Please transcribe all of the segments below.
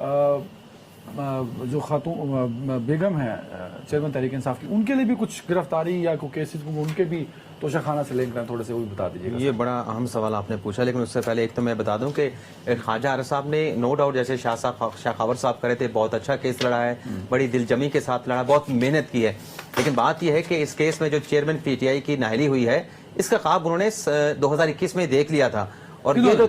جو خاتون بیگم ہیں چیئرمین تحریک انصاف کی، ان کے لیے بھی کچھ گرفتاری یا کوئی کیسز ان کے بھی توشہ خانہ سے لنک ہیں، تھوڑے سے وہ بھی بتا دیجیے گا. یہ بڑا اہم سوال آپ نے پوچھا، لیکن اس سے پہلے ایک تو میں بتا دوں کہ خواجہ عارف صاحب نے نو ڈاؤٹ جیسے شاہ خاور صاحب کرے تھے، بہت اچھا کیس لڑا ہے، بڑی دل جمی کے ساتھ لڑا، بہت محنت کی ہے. لیکن بات یہ ہے کہ اس کیس میں جو چیئرمین پی ٹی آئی کی نااہلی ہوئی ہے، اس کا خواب انہوں نے 2021 میں دیکھ لیا تھا. اور یہ جو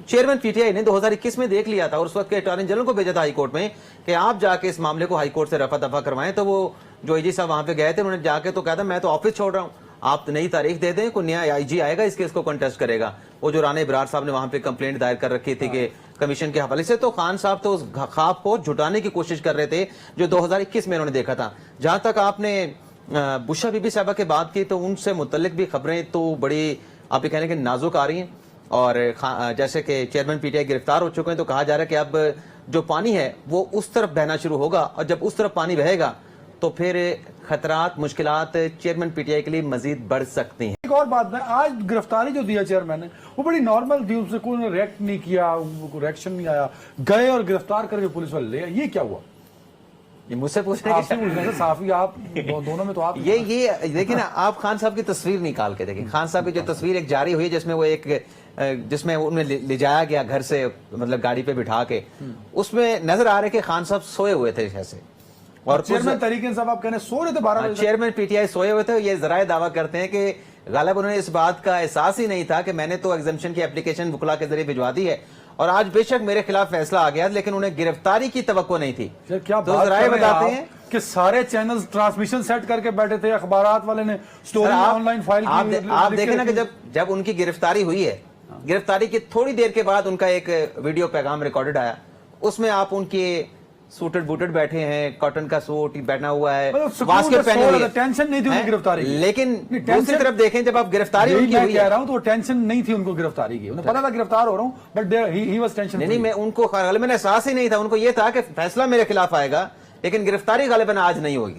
چیئرمین پی ٹی آئی نے 2021 میں دیکھ لیا تھا، اور اس وقت کے اٹارنی جنرل کو بھیجا تھا ہائی کورٹ میں کہ آپ جا کے اس معاملے کو ہائی کورٹ سے رفع دفع کروائیں. تو وہ جو آئی جی صاحب وہاں پہ گئے تھے، انہوں نے جا کے تو کہا تھا میں تو آفس چھوڑ رہا ہوں، آپ نئی تاریخ دے دیں، کوئی نیا آئی جی آئے گا اس کیس کو کنٹیسٹ کرے گا. وہ جو رانا ابرار صاحب نے وہاں پہ کمپلینٹ دائر کر رکھی تھی کہ کمیشن کے حوالے سے، تو خان صاحب تو اس خواب کو جھٹانے کی کوشش کر رہے تھے جو 2021 میں انہوں نے دیکھا تھا. جہاں تک آپ نے بشرا بی بی صاحبہ کی بات کی، تو ان سے متعلق بھی خبریں تو بڑی آپ یہ کہنے کہ نازک آ رہی ہیں. اور جیسے کہ چیئرمین پی ٹی آئی گرفتار ہو چکے ہیں، تو کہا جا رہا ہے کہ اب جو پانی ہے وہ اس طرف بہنا شروع ہوگا، اور جب اس طرف پانی بہے گا تو پھر خطرات، مشکلات چیئرمین پی ٹی آئی کے لیے مزید بڑھ سکتی ہیں. ایک اور بات ہے، آج گرفتاری جو دیا چیئرمین نے وہ بڑی نارمل تھی، اس سے کوئی ریئیکٹ نہیں کیا، کوئی ریئیکشن نہیں آیا، گئے اور گرفتار کر کے پولیس والے لے. یہ کیا ہوا؟ یہ مجھ سے پوچھنے کی صحافی آپ دونوں میں تو آپ یہ دیکھیں نا، آپ خان صاحب کی تصویر نکال کے دیکھیں. خان صاحب کی جو تصویر ایک جاری ہوئی ہے جس میں انہیں لے جایا گیا گھر سے، مطلب گاڑی پہ بٹھا کے، اس میں نظر آ رہا ہے کہ خان صاحب سوئے ہوئے تھے جیسے. اور چیئرمین تحریک انصاف آپ کہنے سو رہے تھے 12 بجے، چیئرمین پی ٹی آئی سوئے ہوئے تھے. یہ ذرائع دعویٰ کرتے ہیں کہ غالب انہوں نے اس بات کا احساس ہی نہیں تھا کہ میں نے تو ایگزمپشن کی اپلیکیشن وکلا کے ذریعے بھجوا دی ہے، اور آج بے شک میرے خلاف فیصلہ آ گیا، لیکن انہیں گرفتاری کی توقع نہیں تھی. تو ذرائع بتاتے ہیں کہ سارے چینلز ٹرانسمیشن سیٹ کر کے بیٹھے تھے، اخبارات والے نے سٹوری آن لائن فائل کی. آپ دیکھیں نا کہ جب ان کی گرفتاری ہوئی ہے، گرفتاری کی تھوڑی دیر کے بعد ان کا ایک ویڈیو پیغام ریکارڈڈ آیا، اس میں آپ ان کے سوٹڈ بوٹڈ بیٹھے ہیں، کاٹن کا سوٹ بیٹھنا ہوا ہے، واسکٹ پہنے ہوئے ہیں، ٹینشن نہیں تھی ان کی گرفتاری کی. لیکن دوسری طرف دیکھیں جب آپ گرفتاری ان کی ہوئی ہے، کہہ رہا ہوں تو وہ ٹینشن نہیں تھی ان کو گرفتاری کی، انہیں پتا تھا گرفتار ہو رہا ہوں، بٹ ہی واز ٹینشن. نہیں، میں ان کو غالباً احساس ہی نہیں تھا، ان کو یہ تھا کہ فیصلہ میرے خلاف آئے گا، لیکن گرفتاری غالباً آج نہیں ہوگی.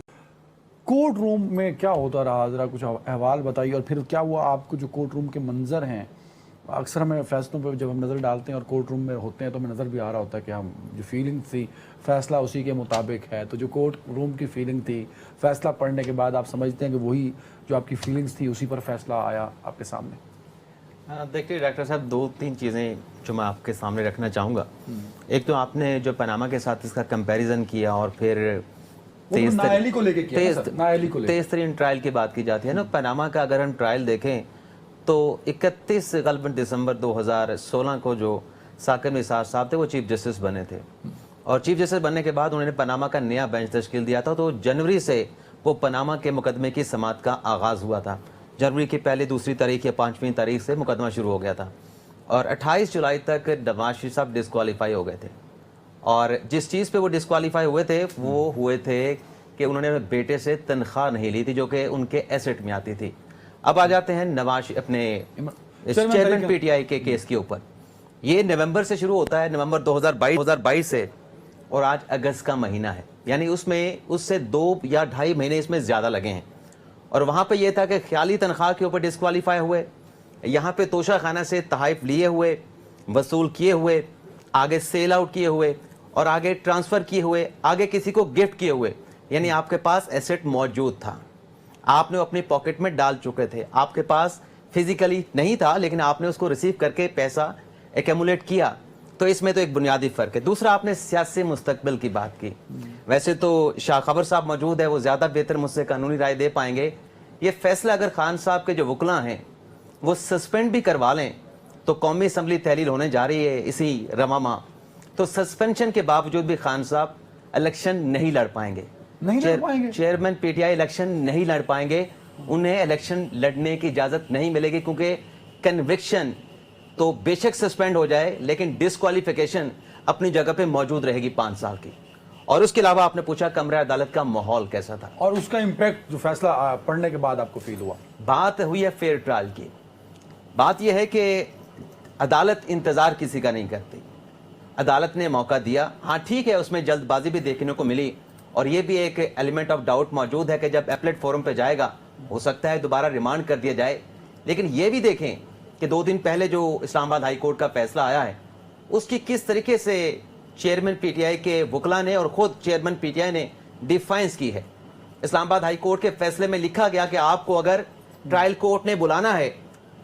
کورٹ روم میں کیا ہوتا رہا، ذرا کچھ احوال بتائیے. اور پھر کیا ہوا آپ کو جو کورٹ روم کے منظر ہیں، اکثر ہمیں فیصلوں پہ جب ہم نظر ڈالتے ہیں اور کورٹ روم میں ہوتے ہیں تو ہمیں نظر بھی آ رہا ہوتا ہے کہ ہم جو فیلنگ تھی فیصلہ اسی کے مطابق ہے. تو جو کورٹ روم کی فیلنگ تھی فیصلہ پڑھنے کے بعد آپ سمجھتے ہیں کہ وہی جو آپ کی فیلنگز تھی اسی پر فیصلہ آیا آپ کے سامنے؟ دیکھیے ڈاکٹر صاحب، 2-3 چیزیں جو میں آپ کے سامنے رکھنا چاہوں گا. ایک تو آپ نے جو پاناما کے ساتھ اس کا کمپیریزن کیا، اور پھر تیز ترین ٹرائل کی بات کی جاتی ہے نا. پاناما کا اگر ہم ٹرائل دیکھیں تو 31 غالباً دسمبر 2016 کو جو ثاقب نثار صاحب تھے وہ چیف جسٹس بنے تھے، اور چیف جسٹس بننے کے بعد انہوں نے پاناما کا نیا بینچ تشکیل دیا تھا. تو جنوری سے وہ پاناما کے مقدمے کی سماعت کا آغاز ہوا تھا. جنوری کی پہلی 2 تاریخ یا 5 تاریخ سے مقدمہ شروع ہو گیا تھا، اور 28 جولائی تک نواز شریف صاحب ڈسکوالیفائی ہو گئے تھے. اور جس چیز پہ وہ ڈسکوالیفائی ہوئے تھے وہ ہوئے تھے کہ انہوں نے بیٹے سے تنخواہ نہیں لی تھی جو کہ ان کے ایسٹ میں آتی تھی. اب آ جاتے ہیں نواز اپنے چیئرمین پی ٹی آئی کے کیس کے اوپر. یہ نومبر سے شروع ہوتا ہے، نومبر 2022 سے، اور آج اگست کا مہینہ ہے، یعنی اس سے 2 یا 2.5 مہینے اس میں زیادہ لگے ہیں. اور وہاں پہ یہ تھا کہ خیالی تنخواہ کے اوپر ڈسکوالیفائی ہوئے، یہاں پہ توشہ خانہ سے تحائف لیے ہوئے، وصول کیے ہوئے، آگے سیل آؤٹ کیے ہوئے، اور آگے ٹرانسفر کیے ہوئے، آگے کسی کو گفٹ کیے ہوئے. یعنی آپ کے پاس ایسٹ موجود تھا، آپ نے اپنی پاکٹ میں ڈال چکے تھے، آپ کے پاس فزیکلی نہیں تھا لیکن آپ نے اس کو ریسیو کر کے پیسہ ایکیمولیٹ کیا. تو اس میں تو ایک بنیادی فرق ہے. دوسرا آپ نے سیاسی مستقبل کی بات کی. ویسے تو شاہ خبر صاحب موجود ہے، وہ زیادہ بہتر مجھ سے قانونی رائے دے پائیں گے. یہ فیصلہ اگر خان صاحب کے جو وکلاء ہیں وہ سسپینڈ بھی کروا لیں تو قومی اسمبلی تحلیل ہونے جا رہی ہے اسی رواں ماہ، تو سسپینشن کے باوجود بھی خان صاحب الیکشن نہیں لڑ پائیں گے. Chairman P T I election نہیں لڑ پائیں گے، انہیں الیکشن لڑنے کی اجازت نہیں ملے گی، کیونکہ کنوکشن تو بے شک سسپینڈ ہو جائے لیکن ڈسکوالیفیکیشن اپنی جگہ پہ موجود رہے گی 5 سال کی. اور اس کے علاوہ آپ نے پوچھا کمرہ عدالت کا ماحول کیسا تھا اور اس کا امپیکٹ جو فیصلہ پڑھنے کے بعد آپ کو فیل ہوا. بات ہوئی ہے فیئر ٹرائل کی. بات یہ ہے کہ عدالت انتظار کسی کا نہیں کرتی. عدالت نے موقع دیا، ہاں ٹھیک ہے اس میں جلد بازی بھی دیکھنے کو ملی، اور یہ بھی ایک ایلیمنٹ آف ڈاؤٹ موجود ہے کہ جب ایپلیٹ فورم پہ جائے گا ہو سکتا ہے دوبارہ ریمانڈ کر دیا جائے. لیکن یہ بھی دیکھیں کہ 2 دن پہلے جو اسلام آباد ہائی کورٹ کا فیصلہ آیا ہے اس کی کس طریقے سے چیئرمین پی ٹی آئی کے وکلا نے اور خود چیئرمین پی ٹی آئی نے ڈیفائنس کی ہے. اسلام آباد ہائی کورٹ کے فیصلے میں لکھا گیا کہ آپ کو اگر ٹرائل کورٹ نے بلانا ہے,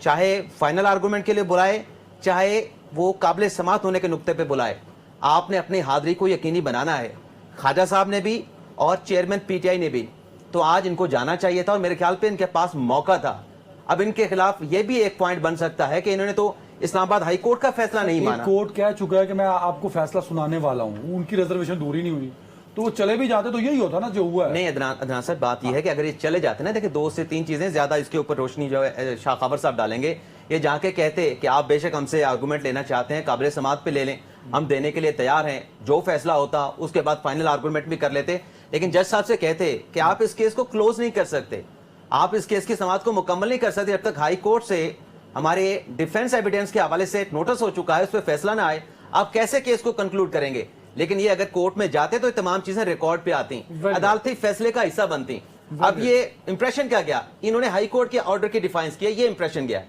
چاہے فائنل آرگومنٹ کے لیے بلائے, چاہے وہ قابل سماعت ہونے کے نقطے پہ بلائے, آپ نے اپنی حاضری کو یقینی بنانا ہے. خواجہ صاحب نے بھی اور چیئرمین پی ٹی آئی نے بھی. تو آج ان کو جانا چاہیے تھا اور میرے خیال پہ ان کے پاس موقع تھا. اب ان کے خلاف یہ بھی ایک پوائنٹ بن سکتا ہے کہ انہوں نے تو اسلام آباد ہائی کورٹ کا فیصلہ نہیں مانا. کورٹ کہہ چکا ہے کہ میں آپ کو فیصلہ سنانے والا ہوں, ان کی ریزرویشن دور ہی نہیں ہوئی, تو وہ چلے بھی جاتے تو یہی ہوتا نا جو ہوا ہے. نہیں ادنان صاحب, بات یہ ہے کہ اگر یہ چلے جاتے نا, دیکھیں 2 سے 3 چیزیں زیادہ اس کے اوپر روشنی جو ہے شاہ خبر صاحب ڈالیں گے. یہ جا کے کہتے کہ آپ بے شک ہم سے آرگومنٹ لینا چاہتے ہیں, قابل سماعت پہ لے لیں, ہم دینے کے لیے تیار ہیں, جو فیصلہ ہوتا اس کے بعد فائنل آرگومنٹ بھی کر لیتے. لیکن جج صاحب سے کہتے کہ آپ اس کیس کو کلوز نہیں کر سکتے, آپ اس کیس کی سماعت کو مکمل نہیں کر سکتے جب تک ہائی کورٹ سے ہمارے ڈیفینس ایویڈنس کے حوالے سے نوٹس ہو چکا ہے, اس پہ فیصلہ نہ آئے, آپ کیسے کیس کو کنکلوڈ کریں گے. لیکن یہ اگر کورٹ میں جاتے تو یہ تمام چیزیں ریکارڈ پہ آتی, عدالتی فیصلے کا حصہ بنتی. اب یہ امپریشن کیا گیا, انہوں نے ہائی کورٹ کے آرڈر کی ڈیفائنس کیا, یہ امپریشن گیا.